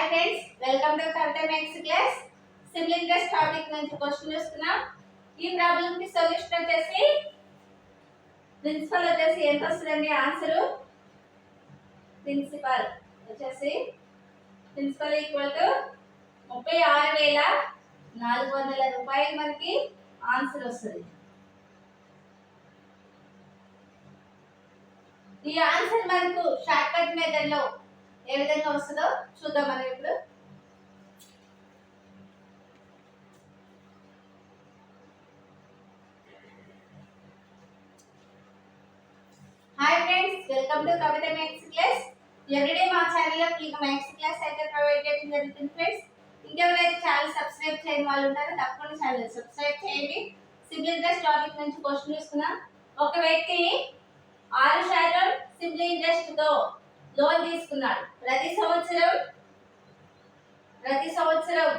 Friends, welcome to Kavitha maths class. Simple interest topic నుంచి question చూస్తున్నాం. ఈ problem కి సొల్యూషన్ వచ్చేసి ప్రిన్సిపల్ వచ్చేసి ఎంత వస్తుందండి? ఆన్సర్ ప్రిన్సిపల్ వచ్చేసి ప్రిన్సిపల్ ఈక్వల్ టు 36,400 రూపాయలు మనకి ఆన్సర్ వస్తుంది. ఈ ఆన్సర్ మనకు షార్ట్ కట్ మెథడ్ లో ఏ విధంగా వస్తుందో చూద్దాం. మనం ఇప్పుడు hi friends, welcome to Kavitha maths class. Everyday మా ఛానల్ లో మీకు మ్యాథ్స్ క్లాస్ అయితే ప్రొవైడ్ చేయడం జరుగుతుంది ఫ్రెండ్స్. ఇంకెవరైతే ఛానల్ సబ్స్క్రైబ్ చేయని వాళ్ళు ఉంటారో తప్పకుండా ఛానల్ సబ్స్క్రైబ్ చేయండి. సింపుల్ ఇంట్రెస్ట్ టాపిక్ నుంచి క్వశ్చన్ చూస్తున్నాం. ఒక వ్యక్తి 6% సింపుల్ ఇంట్రెస్ట్ తో లోన్ తీసుకున్నాడు. ప్రతి సంవత్సరం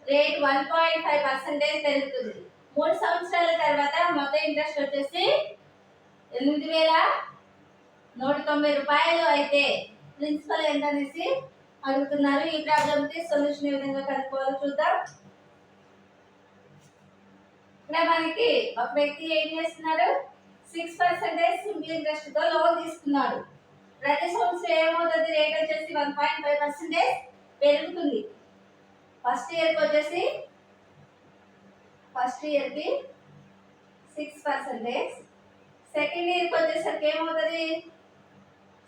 రేట్ 1.5% పెరుగుతుంది. 3 సంవత్సరాల తర్వాత మొత్తం ఇంట్రెస్ట్ వచ్చేసి 8,190 రూపాయలు అయితే ప్రిన్సిపల్ ఎంత అనేసి అడుగుతున్నారు. ఈ ప్రాబ్లం కి సొల్యూషన్ ఏ విధంగా కనుక్కోవాలో చూద్దాం. ఇక్కడ మనకి ఒక వ్యక్తి ఏం చేస్తున్నారు? 6% సింపుల్ ఇంట్రెస్ట్ తో లోన్ తీసుకున్నాడు. ప్రతి సంవత్సరం ఏమవుతుంది? రేట్ వచ్చేసి 1.5% పెరుగుతుంది. ఫస్ట్ ఇయర్ కి 6%, సెకండ్ ఇయర్ కి వచ్చేసరికి ఏమవుతుంది?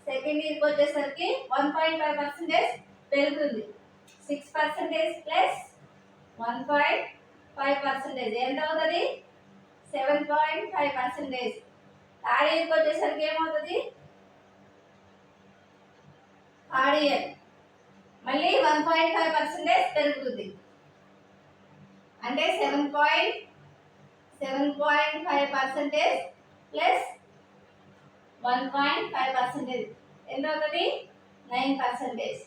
సెకండ్ ఇయర్ కి వచ్చేసరికి 1.5% పెరుగుతుంది. 6% ప్లస్ 1.5% ఎంత అవుతుంది? 7.5%. థర్డ్ ఇయర్ కి వచ్చేసరికి ఏమవుతుంది? థర్డ్ ఇయర్ మళ్ళీ 1.5% పెరుగుతుంది. అంటే 7.5% ప్లస్ 1.5% ఎంత అవుతుంది? 9%.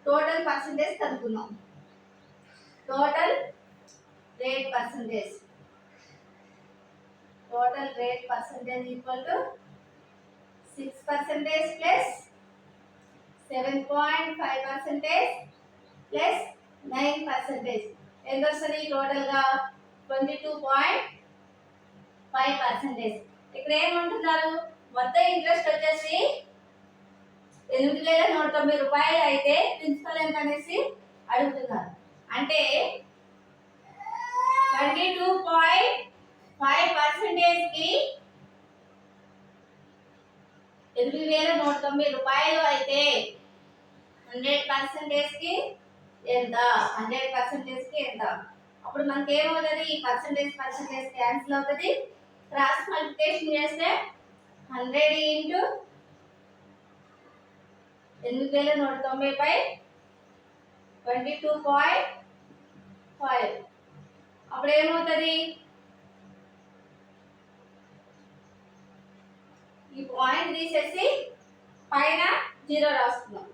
టోటల్ పర్సంటేజ్ కనుక్కుందాం. Total rate percentage equal to 6% plus 7.5% plus 9% ఎంత వస్తుంది? టోటల్ గా 22.5%. ఇక్కడ ఏమంటున్నారు? మొత్తం ఇంట్రెస్ట్ వచ్చేసి 8,190 రూపాయలు అయితే ప్రిన్సిపల్ ఎంత అనేసి అడుగుతున్నారు. అంటే 22.5% కి 8,190 రూపాయలు అయితే 100% కి ఎంత? 100% కి ఎంత? అప్పుడు మనకి ఏమవుతుంది? ఈ పర్సంటేజ్ క్యాన్సిల్ అవుతుంది. క్రాస్ మల్టిప్లికేషన్ చేస్తే 100 ఇంటూ 8,190 బై 22.5 అప్పుడు ఏమవుతుంది? ఈ పాయింట్ తీసేసి పైన 0 రాస్తున్నాం.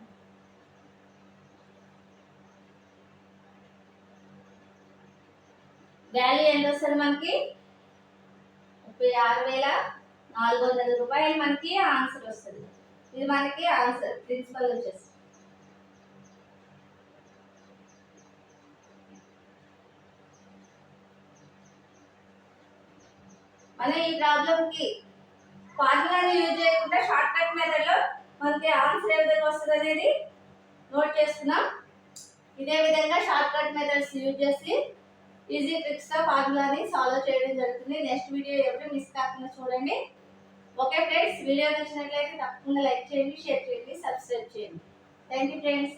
వాల్యూ ఎంత వస్తుంది మనకి? 36,400 రూపాయలు మనకి ఆన్సర్ వస్తుంది. ఇది మనకి ఆన్సర్ ప్రిన్సిపల్ వచ్చేసి. మనం ఈ ప్రాబ్లం కి ఫార్ములాని యూజ్ చేయకుండా షార్ట్ కట్ మెథడ్ లో మనకి ఆన్సర్ ఏ విధంగా వస్తుంది అనేది నోట్ చేసుకున్నాం. ఇదే విధంగా షార్ట్ కట్ మెథడ్స్ యూజ్ చేసి ఈజీ ట్రిక్స్ తో ఫార్ములాని సాల్వ్ చేయడం జరుగుతుంది. నెక్స్ట్ వీడియో ఎవరు మిస్ కాకుండా చూడండి. ఓకే ఫ్రెండ్స్, వీడియో నచ్చినట్లయితే తప్పకుండా లైక్ చేయండి, షేర్ చేయండి, సబ్స్క్రైబ్ చేయండి. Thank you friends.